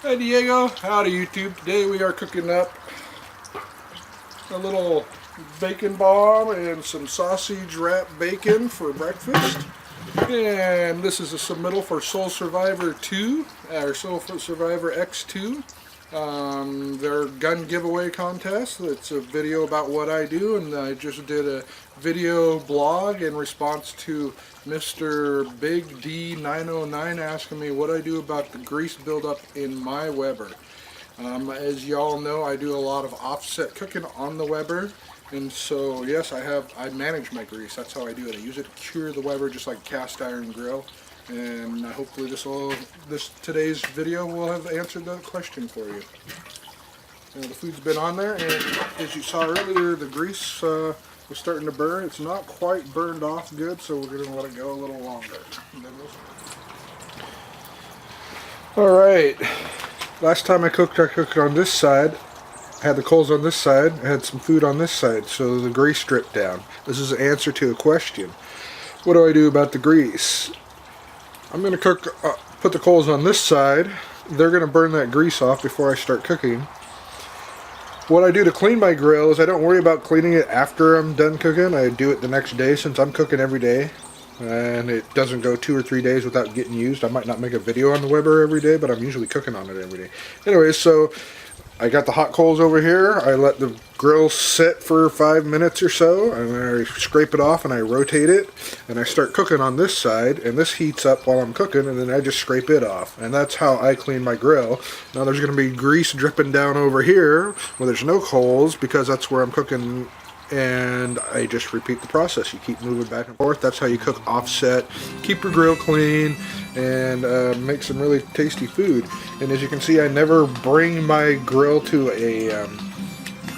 Hey Diego, howdy YouTube. Today we are cooking up a little bacon bomb and some sausage wrapped bacon for breakfast. And this is a submittal for Soulsurvivorx2, or Soulsurvivorx2. Their gun giveaway contest. It's a video about what I do, and I just did a video blog in response to Mr. Big D909 asking me what I do about the grease buildup in my Weber. As y'all know, I do a lot of offset cooking on the Weber, and so yes, I manage my grease. That's how I do it. I use it to cure the Weber just like cast iron grill. And hopefully today's video will have answered that question for you. The food's been on there, and as you saw earlier, the grease was starting to burn. It's not quite burned off good, so we're going to let it go a little longer. Alright, last time I cooked on this side. I had the coals on this side, I had some food on this side, so the grease dripped down. This is an answer to a question. What do I do about the grease? I'm going to put the coals on this side. They're going to burn that grease off before I start cooking. What I do to clean my grill is I don't worry about cleaning it after I'm done cooking. I do it the next day since I'm cooking every day. And it doesn't go 2 or 3 days without getting used. I might not make a video on the Weber every day, but I'm usually cooking on it every day. Anyways, so I got the hot coals over here. I let the grill sit for 5 minutes or so, and then I scrape it off and I rotate it, and I start cooking on this side, and this heats up while I'm cooking, and then I just scrape it off. And that's how I clean my grill. Now there's going to be grease dripping down over here where there's no coals because that's where I'm cooking, and I just repeat the process. You keep moving back and forth. That's how you cook offset, keep your grill clean, and make some really tasty food. And as you can see, I never bring my grill to a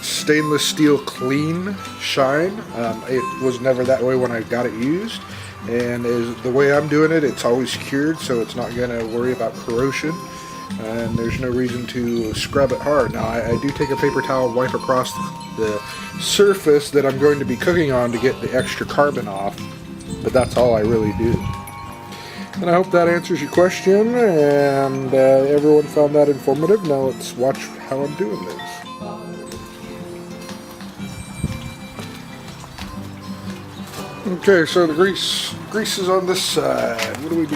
stainless steel clean shine. It was never that way when I got it used, and the way I'm doing it, it's always cured, so it's not going to worry about corrosion, and there's no reason to scrub it hard. Now I do take a paper towel and wipe across the surface that I'm going to be cooking on to get the extra carbon off, but that's all I really do. And I hope that answers your question, and everyone found that informative. Now let's watch how I'm doing this. Okay, so the grease is on this side. What do? We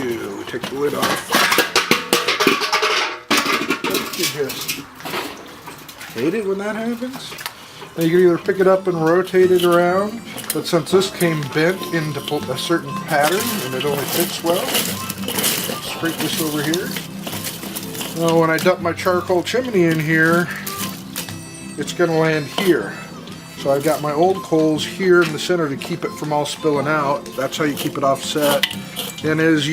take the lid off. You just hate it when that happens. Now you can either pick it up and rotate it around, but since this came bent into a certain pattern and it only fits well, scrape this over here. Now when I dump my charcoal chimney in here, it's going to land here. So I've got my old coals here in the center to keep it from all spilling out. That's how you keep it offset. And as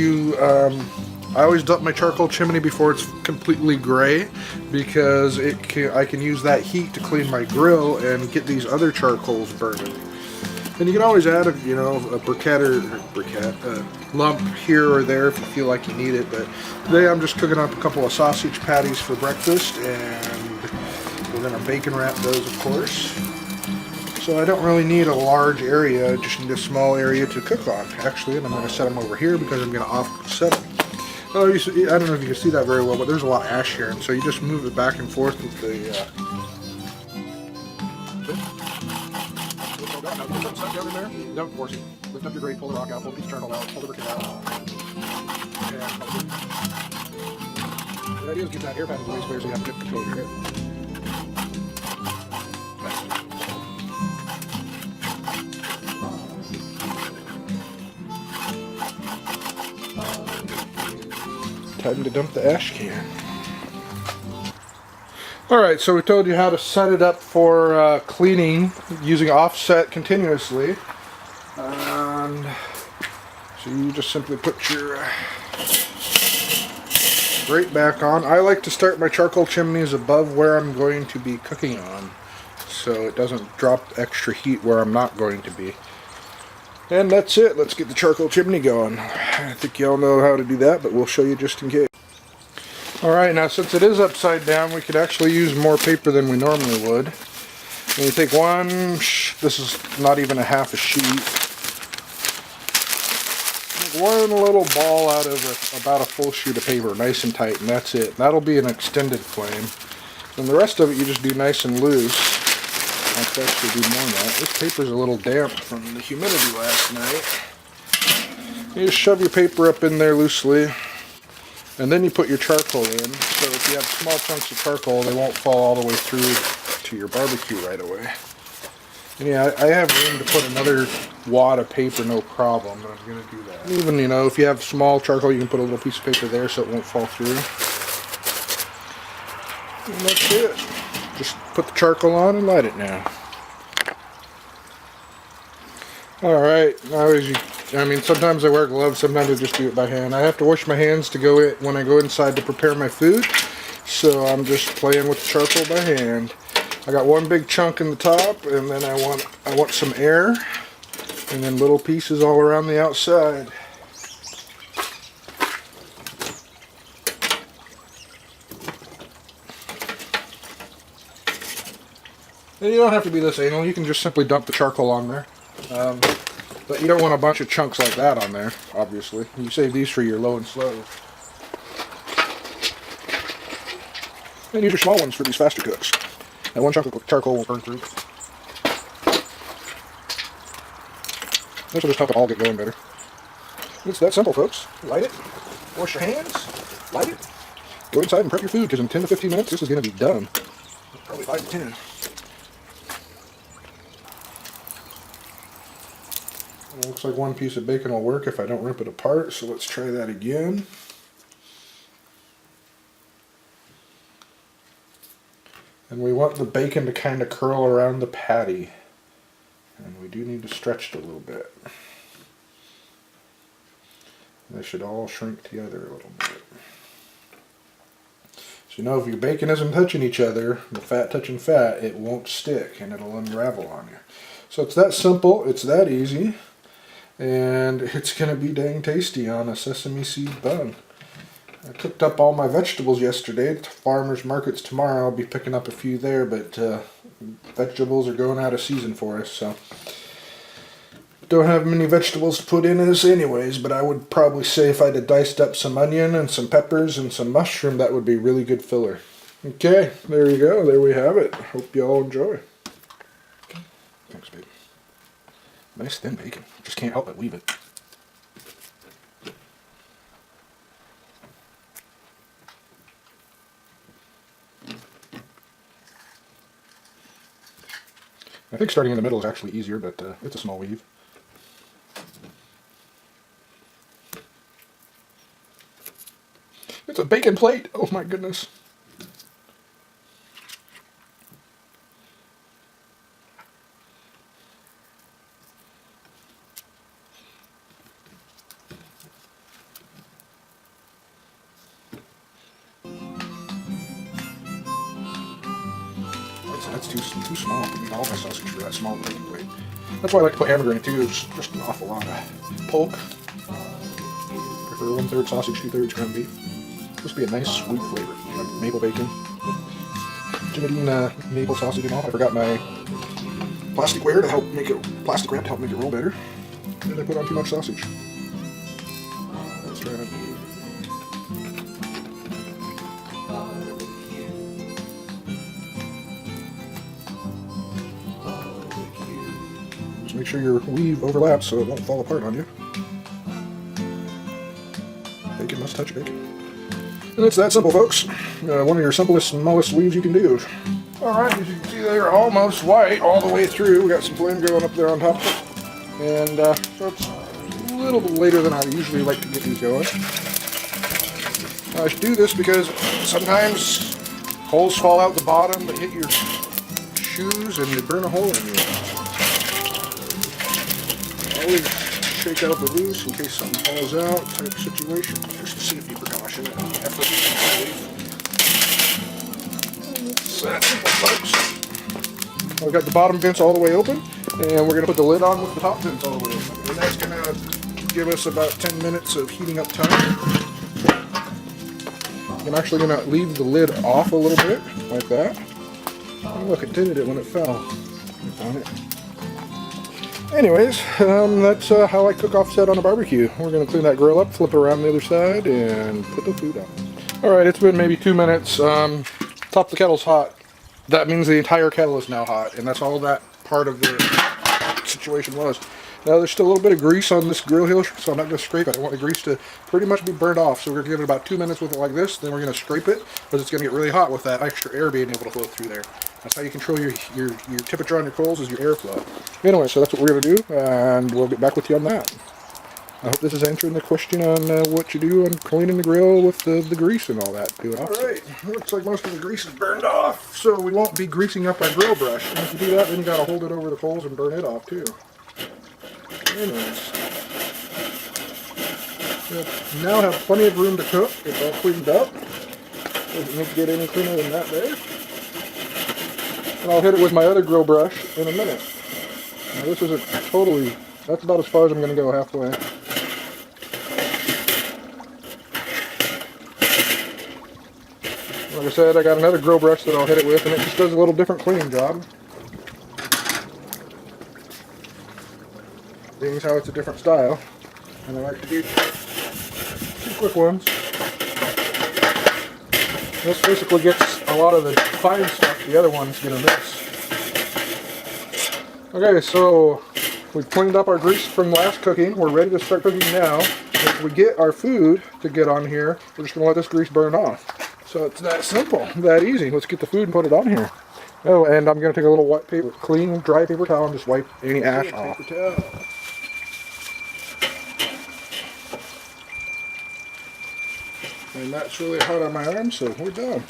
I always dump my charcoal chimney before it's completely gray, because I can use that heat to clean my grill and get these other charcoals burning. And you can always add a briquette lump here or there if you feel like you need it. But today I'm just cooking up a couple of sausage patties for breakfast, and we're going to bacon wrap those, of course. So I don't really need a large area, just need a small area to cook on, actually, and I'm going to set them over here because I'm going to offset them. Oh, I don't know if you can see that very well, but there's a lot of ash here, and so you just move it back and forth with the... Don't force it. Lift up your grate, pull the rock out, pull the piece of charcoal out, pull the briquette out. The idea is to get that air path away so you have good control of your hair. Time to dump the ash can. Alright, so we told you how to set it up for cleaning using offset continuously. And so you just simply put your grate back on. I like to start my charcoal chimneys above where I'm going to be cooking on, so it doesn't drop extra heat where I'm not going to be. And that's it. Let's get the charcoal chimney going. I think y'all know how to do that, but we'll show you just in case. Alright, now since it is upside down, we could actually use more paper than we normally would. And you take this is not even a half a sheet. one little ball out of about a full sheet of paper, nice and tight, and that's it. That'll be an extended flame. And the rest of it you just do nice and loose. I'll actually do more than that. This paper's a little damp from the humidity last night. You just shove your paper up in there loosely, and then you put your charcoal in. So if you have small chunks of charcoal, they won't fall all the way through to your barbecue right away. And yeah, I have room to put another wad of paper, no problem, but I'm going to do that. Even, you know, if you have small charcoal, you can put a little piece of paper there so it won't fall through. And that's it. Just put the charcoal on and light it now. Alright, I mean, sometimes I wear gloves, sometimes I just do it by hand. I have to wash my hands to go when I go inside to prepare my food, so I'm just playing with the charcoal by hand. I got one big chunk in the top, and then I want some air, and then little pieces all around the outside. And you don't have to be this anal, you can just simply dump the charcoal on there. But you don't want a bunch of chunks like that on there, obviously. You save these for your low and slow. And use your small ones for these faster cooks. That one chunk of charcoal will burn through. This will just help it all get going better. It's that simple, folks. Light it, wash your hands, light it, go inside and prep your food, because in 10 to 15 minutes this is going to be done. Probably 5 to 10. It looks like one piece of bacon will work if I don't rip it apart, so let's try that again. And we want the bacon to kind of curl around the patty. And we do need to stretch it a little bit. They should all shrink together a little bit. So you know, if your bacon isn't touching each other, the fat touching fat, it won't stick and it'll unravel on you. So it's that simple, it's that easy, and it's going to be dang tasty on a sesame seed bun. I cooked up all my vegetables yesterday. Farmers markets tomorrow. I'll be picking up a few there, but vegetables are going out of season for us, so don't have many vegetables to put in this anyways, but I would probably say if I'd have diced up some onion and some peppers and some mushroom, that would be really good filler. Okay, there you go. There we have it. Hope you all enjoy. Thanks, babe. Nice thin bacon. Just can't help but leave it. I think starting in the middle is actually easier, but it's a small weave. It's a bacon plate! Oh my goodness. That's too small to eat all my sausage for that small bacon plate. That's why I like to put hamburger in it too. It's just an awful lot of pork. Prefer 1/3 sausage, 2/3 ground beef. Supposed to be a nice sweet flavor. Like maple bacon. Jimbo Jitsu maple sausage and all. I forgot my plastic wrap to help make it roll better. And I put on too much sausage. Let's try it. Make sure your weave overlaps so it won't fall apart on you. Bacon must touch bacon. And it's that simple, folks. One of your simplest, smallest weaves you can do. Alright, as you can see, they're almost white all the way through. We got some flame going up there on top of it. And so it's a little bit later than I usually like to get these going. I should do this because sometimes holes fall out the bottom, they hit your shoes, and they burn a hole in you. Always shake out the loose in case something falls out type of situation. Just a safety precaution. It's that simple, folks. We've got the bottom vents all the way open, and we're going to put the lid on with the top vents all the way open. And that's going to give us about 10 minutes of heating up time. I'm actually going to leave the lid off a little bit, like that. Oh, look, it did it when it fell. On it. Anyways, that's how I cook offset on a barbecue. We're going to clean that grill up, flip it around the other side, and put the food on. Alright, it's been maybe 2 minutes. Top of the kettle's hot. That means the entire kettle is now hot, and that's all that part of the situation was. Now there's still a little bit of grease on this grill heel, so I'm not going to scrape it. I want the grease to pretty much be burned off, so we're going to give it about 2 minutes with it like this, then we're going to scrape it, because it's going to get really hot with that extra air being able to flow through there. That's how you control your temperature on your coals, is your airflow. Anyway, so that's what we're going to do, and we'll get back with you on that. I hope this is answering the question on what you do on cleaning the grill with the grease and all that. Alright, looks like most of the grease is burned off, so we won't be greasing up our grill brush. And if you do that, then you got to hold it over the coals and burn it off too. Anyways, we now have plenty of room to cook. It's all cleaned up. Doesn't need to get any cleaner than that there. And I'll hit it with my other grill brush in a minute. Now this isn't totally, that's about as far as I'm going to go, halfway. Like I said, I got another grill brush that I'll hit it with, and it just does a little different cleaning job. Being how it's a different style. And I like to do 2 quick ones. This basically gets a lot of the fine stuff the other one's gonna miss. Okay, so we've cleaned up our grease from last cooking. We're ready to start cooking now. If we get our food to get on here, we're just gonna let this grease burn off. So it's that simple, that easy. Let's get the food and put it on here. Oh, and I'm gonna take a little wet paper, clean, dry paper towel and just wipe any ash off. Paper towel. And that's really hot on my arm, so we're done.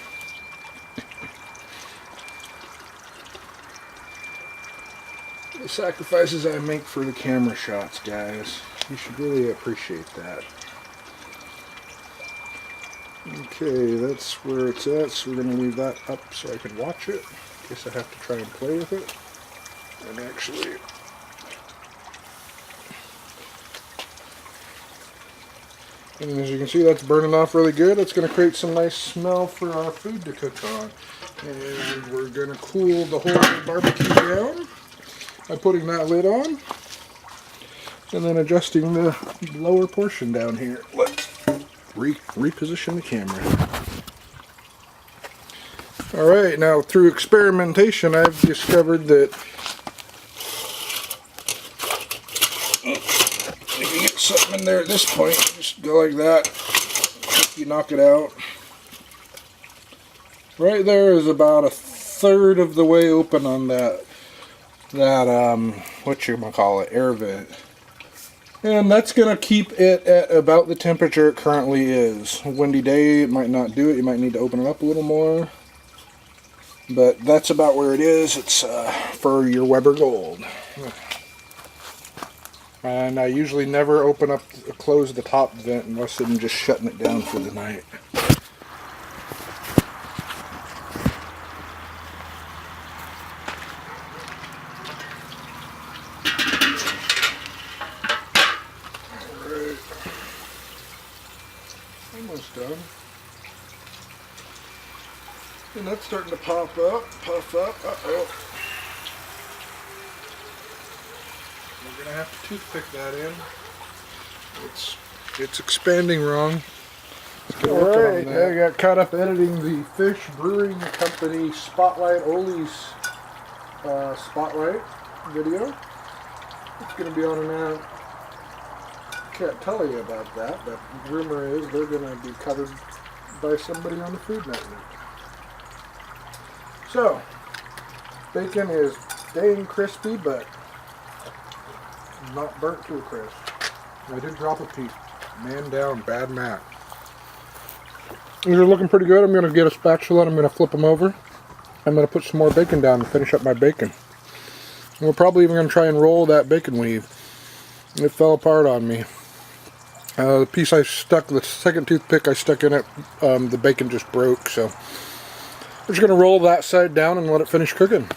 The sacrifices I make for the camera shots, guys. You should really appreciate that. Okay, that's where it's at, so we're going to leave that up so I can watch it. In case I have to try and play with it. And actually... And as you can see, that's burning off really good. It's going to create some nice smell for our food to cook on. And we're going to cool the whole barbecue down by putting that lid on. And then adjusting the lower portion down here. Let's reposition the camera. Alright, now through experimentation, I've discovered that if you get something in there at this point, just go like that, you knock it out. Right there is about 1/3 of the way open on that whatchamacallit, air vent. And that's going to keep it at about the temperature it currently is. A windy day, it might not do it. You might need to open it up a little more. But that's about where it is. It's for your Weber Gold. And I usually never close the top vent unless I'm just shutting it down for the night. Alright. Almost done. And that's starting to pop up, puff up. Uh-oh. We're going to have to toothpick that in. It's expanding wrong. Alright, I got caught up editing the Fish Brewing Company Spotlight Oli's Spotlight video. It's going to be on now. Can't tell you about that, but the rumor is they're going to be covered by somebody on the Food Network. So, bacon is dang crispy, but not burnt to a crisp. I did drop a piece. Man down, bad Mac. These are looking pretty good. I'm going to get a spatula and I'm going to flip them over. I'm going to put some more bacon down to finish up my bacon. And we're probably even going to try and roll that bacon weave. It fell apart on me. The piece I stuck, the second toothpick I stuck in it, the bacon just broke, so we're just going to roll that side down and let it finish cooking.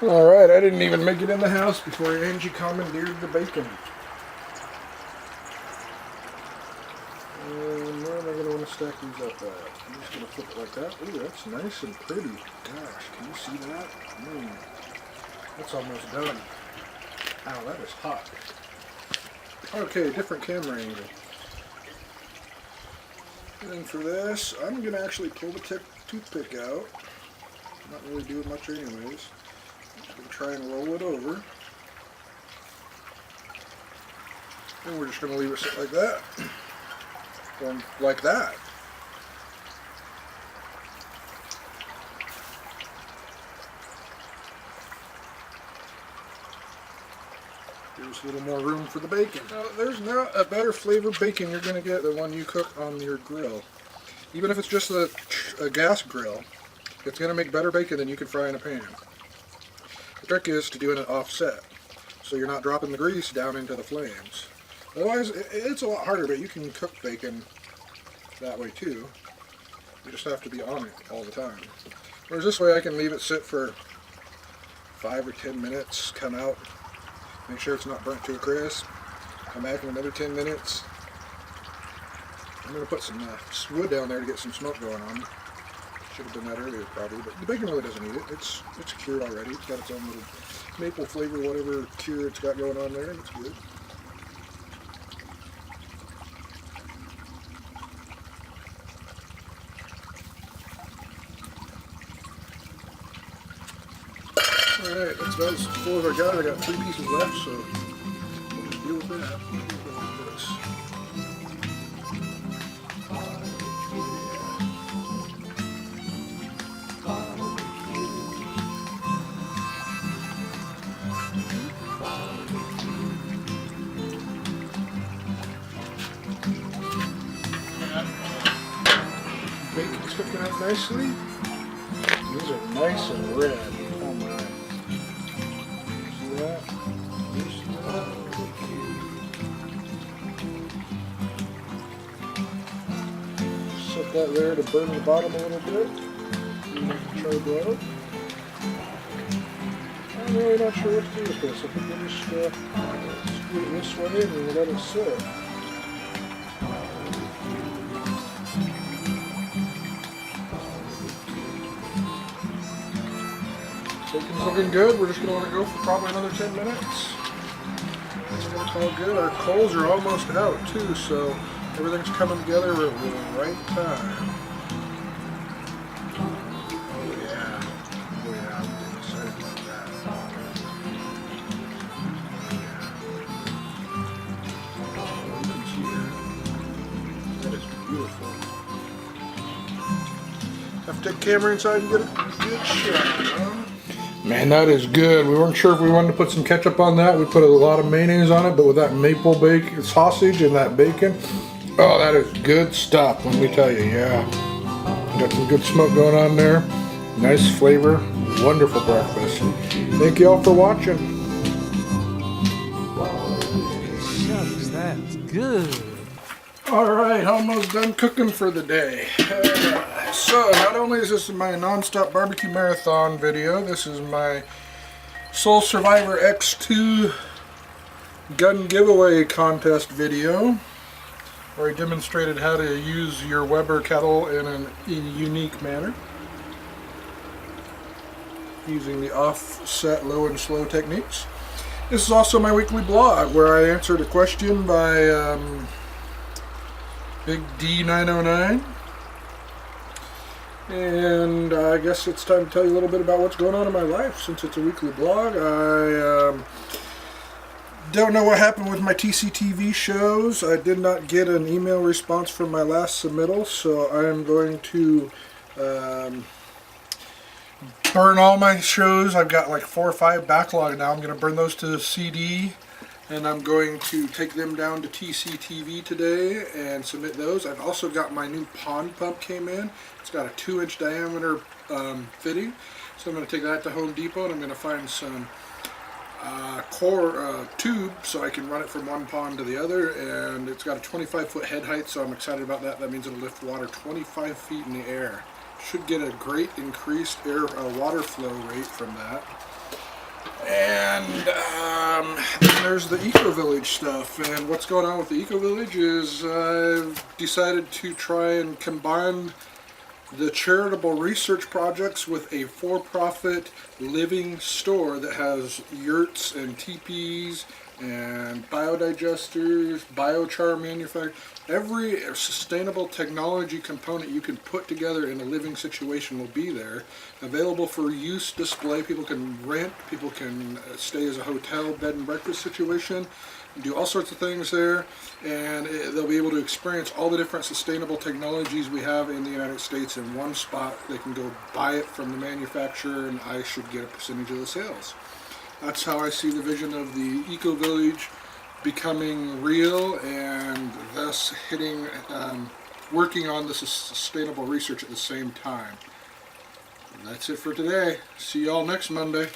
Alright, I didn't even make it in the house before Angie commandeered the bacon. And where am I going to want to stack these up at? I'm just going to flip it like that. Ooh, that's nice and pretty. Gosh, can you see that? That's almost done. Ow, that is hot. Okay, different camera angle. And then for this, I'm going to actually pull the toothpick out. Not really doing much anyways. Just going to try and roll it over. And we're just going to leave it sit like that. Going like that. There's a little more room for the bacon. Now, there's not a better flavored bacon you're going to get than one you cook on your grill. Even if it's just a gas grill, it's going to make better bacon than you can fry in a pan. The trick is to do it offset, so you're not dropping the grease down into the flames. Otherwise, it's a lot harder, but you can cook bacon that way too. You just have to be on it all the time. Whereas this way I can leave it sit for 5 or 10 minutes, come out, make sure it's not burnt to a crisp, come back in another 10 minutes. I'm going to put some wood down there to get some smoke going on. Should have done that earlier probably, but the bacon really doesn't need it. It's cured already. It's got its own little maple flavor, whatever cure it's got going on there, and it's good. Alright, that's about as full as I got. I got 3 pieces left, so we'll just deal with that. Bacon's cooking up nicely. These are nice and red. Oh my. See that? Set that there to burn the bottom a little bit. Charred low. I'm really not sure what to do with this. I think we'll just screw it this way and we'll let it sit. Bacon's looking good. We're just going to let it go for probably another 10 minutes. It's all good. Our coals are almost out too, so everything's coming together at the right time. Oh yeah. Oh yeah, I'm getting excited about that. Oh, you can see that. That is beautiful. Have to take the camera inside and get a good shot, huh? Man, that is good. We weren't sure if we wanted to put some ketchup on that. We put a lot of mayonnaise on it, but with that maple bacon sausage and that bacon, oh, that is good stuff, let me tell you, yeah. Got some good smoke going on there. Nice flavor, wonderful breakfast. Thank you all for watching. Shucks, that's good. Alright, almost done cooking for the day. So, not only is this my Nonstop BBQ Marathon video, this is my Soulsurvivorx2 gun giveaway contest video, where I demonstrated how to use your Weber kettle in a unique manner, using the offset low and slow techniques. This is also my weekly blog, where I answered a question by Big D909. And I guess it's time to tell you a little bit about what's going on in my life, since it's a weekly blog. I don't know what happened with my TCTV shows. I did not get an email response from my last submittal, so I am going to burn all my shows. I've got like 4 or 5 backlog now. I'm going to burn those to the CD, and I'm going to take them down to TCTV today and submit those. I've also got my new pond pump came in. It's got a 2-inch diameter fitting, so I'm going to take that to Home Depot, and I'm going to find some core tube so I can run it from one pond to the other. And it's got a 25-foot head height, so I'm excited about that. That means it'll lift water 25 feet in the air. Should get a great increased water flow rate from that. And then there's the Eco Village stuff, and what's going on with the Eco Village is I've decided to try and combine the charitable research projects with a for-profit living store that has yurts and teepees and biodigesters, biochar manufacturing, every sustainable technology component you can put together in a living situation will be there. Available for use display. People can rent, people can stay as a hotel, bed and breakfast situation, do all sorts of things there, and they'll be able to experience all the different sustainable technologies we have in the United States in one spot. They can go buy it from the manufacturer, and I should get a percentage of the sales. That's how I see the vision of the Eco Village becoming real, and thus working on the sustainable research at the same time. And that's it for today. See y'all next Monday.